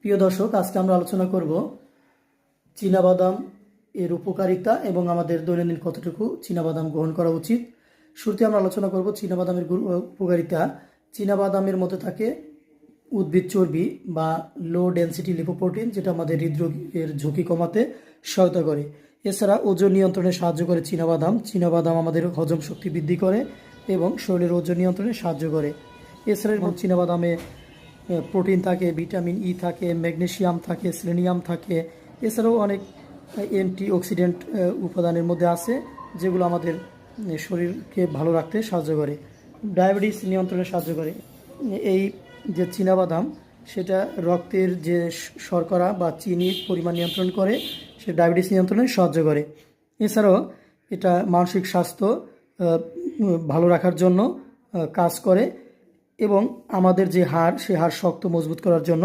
প্রিয় দর্শক, আজকে আমরা আলোচনা করব চীনাবাদাম এর উপকারিতা এবং আমাদের দৈনন্দিন কতটুকু চীনাবাদাম গ্রহণ করা উচিত। শুরুতে আমরা আলোচনা করব চীনাবাদামের উপকারিতা। চীনাবাদামের মধ্যে থাকে উদ্ভিদ চর্বি বা লো ডেনসিটি লিপোপ্রোটিন, যেটা আমাদের হৃদরোগের ঝুঁকি কমাতে সহায়তা করে। এছাড়া ওজন নিয়ন্ত্রণে সাহায্য করে চীনাবাদাম। চীনাবাদাম আমাদের হজম শক্তি বৃদ্ধি করে এবং শরীরের ওজন নিয়ন্ত্রণে সাহায্য করে। এছাড়া চীনাবাদামে প্রোটিন থাকে, ভিটামিন ই থাকে, ম্যাগনেসিয়াম থাকে, সেলেনিয়াম থাকে। এছাড়াও অনেক অ্যান্টিঅক্সিডেন্ট উপাদানের মধ্যে আছে, যেগুলো আমাদের শরীরকে ভালো রাখতে সাহায্য করে, ডায়াবেটিস নিয়ন্ত্রণে সাহায্য করে। এই যে চীনাবাদাম, সেটা রক্তের যে শর্করা বা চিনির পরিমাণ নিয়ন্ত্রণ করে, সে ডায়াবেটিস নিয়ন্ত্রণে সাহায্য করে। এছাড়াও এটা মানসিক স্বাস্থ্য ভালো রাখার জন্য কাজ করে এবং আমাদের যে হাড়, সে হাড় শক্ত মজবুত করার জন্য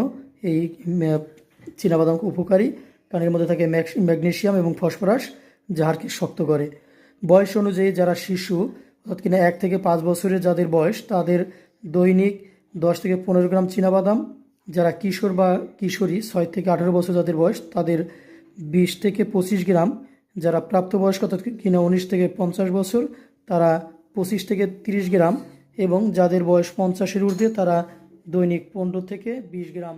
এই চীনাবাদাম উপকারী, কারণ এর মধ্যে থাকে ম্যাগনেসিয়াম এবং ফসফরাস, যা হাড়কে শক্ত করে। বয়স অনুযায়ী যারা শিশু, অর্থাৎ কিনা 1 থেকে 5 বছরের যাদের বয়স, তাদের দৈনিক 10 থেকে 15 গ্রাম চীনাবাদাম। যারা কিশোর বা কিশোরী 6 থেকে 18 বছর যাদের বয়স, তাদের 20 থেকে 25 গ্রাম। যারা প্রাপ্তবয়স্ক, অর্থাৎ কিনা 19 থেকে 50 বছর, তারা 25 থেকে 30 গ্রাম। এবং যাদের বয়স 50-এর ঊর্ধ্বে, তারা দৈনিক 15 থেকে 20 গ্রাম